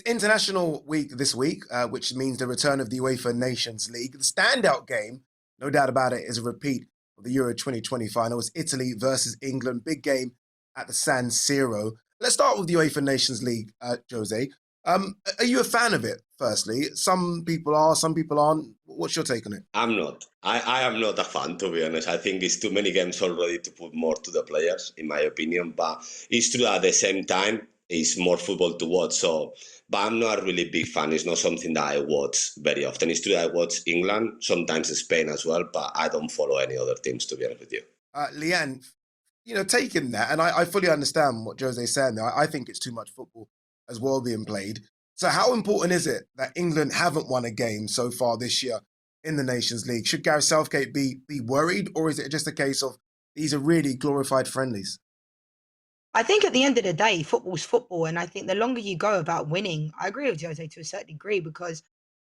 It's international week this week, which means the return of the UEFA Nations League. The standout game, no doubt about it, is a repeat of the Euro 2020 final. It's Italy versus England. Big game at the San Siro. Let's start with the UEFA Nations League, Jose. Are you a fan of it, firstly? Some people are, some people aren't. What's your take on it? I'm not. I am not a fan, to be honest. I think it's too many games already to put more to the players, in my opinion. But it's true at the same time, it's more football to watch. But I'm not a really big fan. It's not something that I watch very often. It's true I watch England, sometimes Spain as well, but I don't follow any other teams, to be honest with you. Lianne, taking that, and I fully understand what Jose's saying there. I think it's too much football as well being played. So how important is it that England haven't won a game so far this year in the Nations League? Should Gareth Southgate be worried, or is it just a case of these are really glorified friendlies? I think at the end of the day, football's football, and I think the longer you go about winning, I agree with Jose to a certain degree, because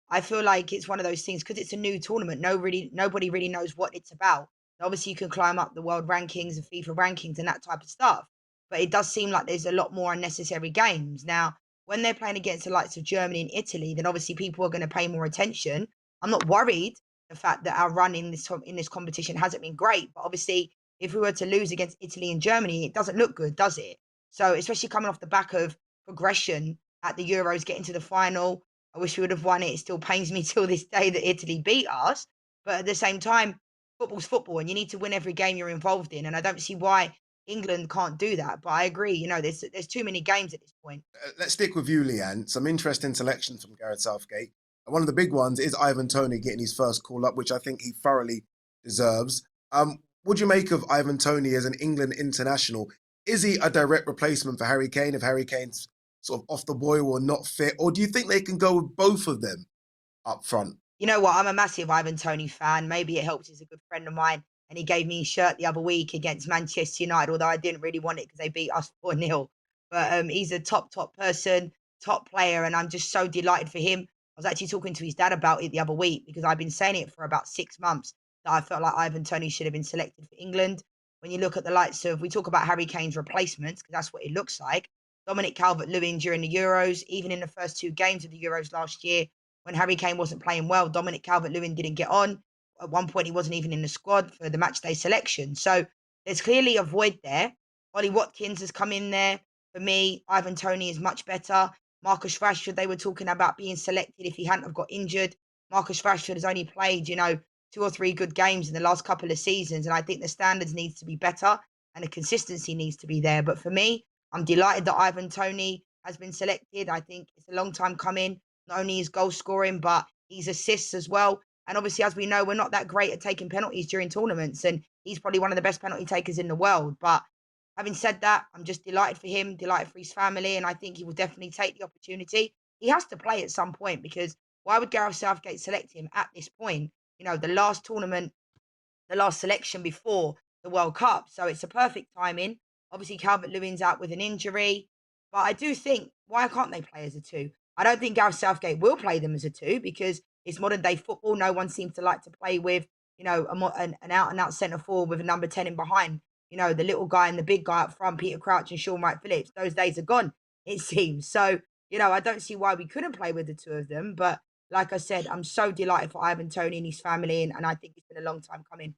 I feel like it's one of those things, because it's a new tournament, nobody really knows what it's about. Obviously, you can climb up the world rankings and FIFA rankings and that type of stuff, but it does seem like there's a lot more unnecessary games. Now, when they're playing against the likes of Germany and Italy, then obviously people are going to pay more attention. I'm not worried the fact that our run in this competition hasn't been great, but obviously if we were to lose against Italy and Germany, it doesn't look good, does it? So especially coming off the back of progression at the Euros, getting to the final, I wish we would have won it. It still pains me till this day that Italy beat us. But at the same time, football's football, and you need to win every game you're involved in. And I don't see why England can't do that. But I agree, there's too many games at this point. Let's stick with you, Lianne. Some interesting selections from Gareth Southgate. One of the big ones is Ivan Toney getting his first call-up, which I think he thoroughly deserves. What do you make of Ivan Toney as an England international? Is he a direct replacement for Harry Kane if Harry Kane's sort of off the boil or not fit? Or do you think they can go with both of them up front? You know what? I'm a massive Ivan Toney fan. Maybe it helps. He's a good friend of mine, and he gave me his shirt the other week against Manchester United, although I didn't really want it because they beat us 4-0. But he's a top person, top player, and I'm just so delighted for him. I was actually talking to his dad about it the other week because I've been saying it for about 6 months that I felt like Ivan Toney should have been selected for England. When you look at the likes of, we talk about Harry Kane's replacements, because that's what it looks like. Dominic Calvert-Lewin during the Euros, even in the first 2 games of the Euros last year, when Harry Kane wasn't playing well, Dominic Calvert-Lewin didn't get on. At one point, he wasn't even in the squad for the matchday selection. So there's clearly a void there. Ollie Watkins has come in there. For me, Ivan Toney is much better. Marcus Rashford, they were talking about being selected if he hadn't have got injured. Marcus Rashford has only played, 2 or 3 good games in the last couple of seasons. And I think the standards needs to be better and the consistency needs to be there. But for me, I'm delighted that Ivan Toney has been selected. I think it's a long time coming. Not only his goal scoring, but his assists as well. And obviously, as we know, we're not that great at taking penalties during tournaments. And he's probably one of the best penalty takers in the world. But having said that, I'm just delighted for him, delighted for his family. And I think he will definitely take the opportunity. He has to play at some point, because why would Gareth Southgate select him at this point? The last tournament, the last selection before the World Cup. So it's a perfect timing. Obviously, Calvert-Lewin's out with an injury. But I do think, why can't they play as a 2? I don't think Gareth Southgate will play them as a 2 because it's modern day football. No one seems to like to play with, an out-and-out centre forward with a number 10 in behind. The little guy and the big guy up front, Peter Crouch and Sean Wright-Phillips. Those days are gone, it seems. So, I don't see why we couldn't play with the 2 of them. But like I said, I'm so delighted for Ivan Toney and his family, and I think it's been a long time coming.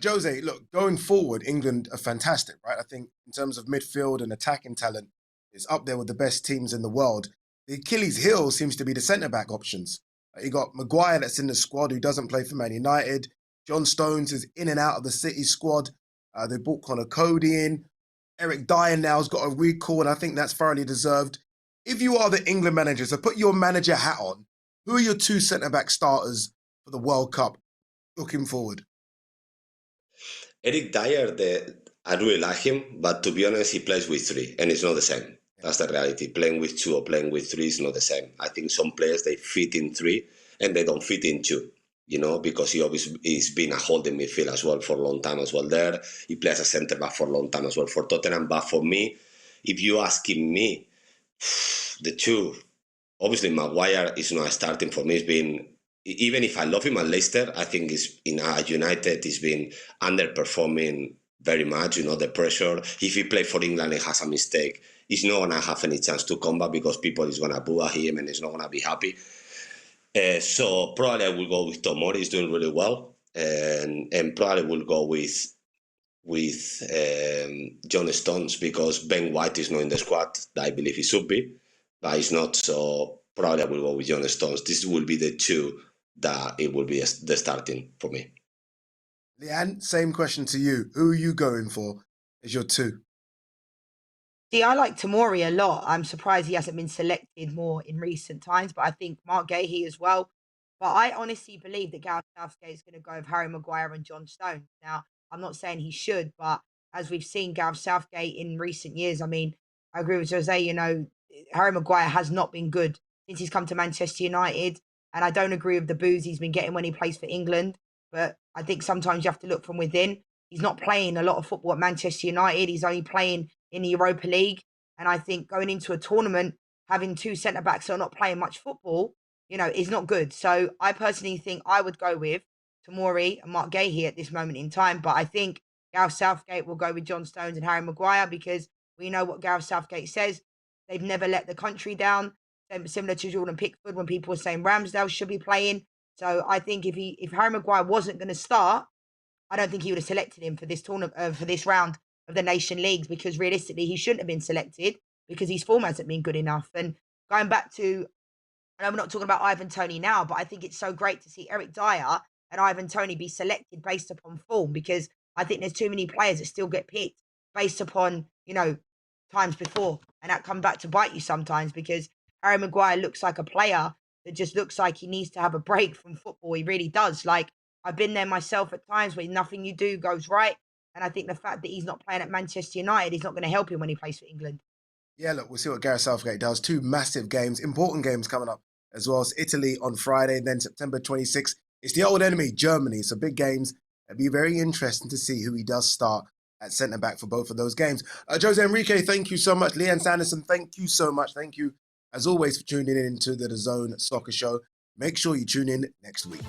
Jose, look, going forward, England are fantastic, right? I think in terms of midfield and attacking talent, it's up there with the best teams in the world. The Achilles heel seems to be the centre-back options. You got Maguire that's in the squad who doesn't play for Man United. John Stones is in and out of the City squad. They brought Connor Cody in. Eric Dyer now's got a recall, and I think that's thoroughly deserved. If you are the England manager, so put your manager hat on, who are your 2 centre-back starters for the World Cup looking forward? Eric Dyer, I really like him, but to be honest, he plays with 3, and it's not the same. That's the reality. Playing with 2 or playing with 3 is not the same. I think some players, they fit in 3 and they don't fit in 2, because he obviously he's been a holding midfield as well for a long time as well there. He plays a centre-back for a long time as well for Tottenham. But for me, if you asking me, the 2, obviously Maguire is not starting for me. It's been, even if I love him at Leicester, I think he's in United, he's been underperforming very much, the pressure. If he plays for England and has a mistake, he's not gonna have any chance to come back because people is gonna boo at him and he's not gonna be happy. So probably I will go with Tomori. He's doing really well, and probably will go with John Stones because Ben White is not in the squad. I believe he should be, but he's not. So probably I will go with John Stones. This will be the two that it will be the starting for me. Lianne, same question to you. Who are you going for as your two? See, I like Tomori a lot. I'm surprised he hasn't been selected more in recent times, but I think Mark Gahey as well. But I honestly believe that Gareth Southgate is going to go with Harry Maguire and John Stones. Now, I'm not saying he should, but as we've seen Gareth Southgate in recent years, I mean, I agree with Jose, Harry Maguire has not been good since he's come to Manchester United. And I don't agree with the boos he's been getting when he plays for England. But I think sometimes you have to look from within. He's not playing a lot of football at Manchester United. He's only playing in the Europa League. And I think going into a tournament, having two centre-backs that are not playing much football, is not good. So I personally think I would go with Tomori and Mark Gahey at this moment in time. But I think Gareth Southgate will go with John Stones and Harry Maguire because we know what Gareth Southgate says. They've never let the country down. Similar to Jordan Pickford when people were saying Ramsdale should be playing. So I think if Harry Maguire wasn't going to start, I don't think he would have selected him for this tournament, for this round of the Nation Leagues, because realistically he shouldn't have been selected because his form hasn't been good enough. And going back to, and I'm not talking about Ivan Toney now, but I think it's so great to see Eric Dyer and Ivan Toney be selected based upon form, because I think there's too many players that still get picked based upon, times before. And that comes back to bite you sometimes, because Harry Maguire looks like a player that just looks like he needs to have a break from football. He really does. Like, I've been there myself at times where nothing you do goes right. And I think the fact that he's not playing at Manchester United is not going to help him when he plays for England. Yeah, look, we'll see what Gareth Southgate does. Two massive games, important games coming up as well as Italy on Friday, then September 26th. It's the old enemy, Germany. So big games. It'll be very interesting to see who he does start at centre-back for both of those games. Jose Enrique, thank you so much. Lianne Sanderson, thank you so much. Thank you, as always, for tuning in to the DAZN Soccer Show. Make sure you tune in next week.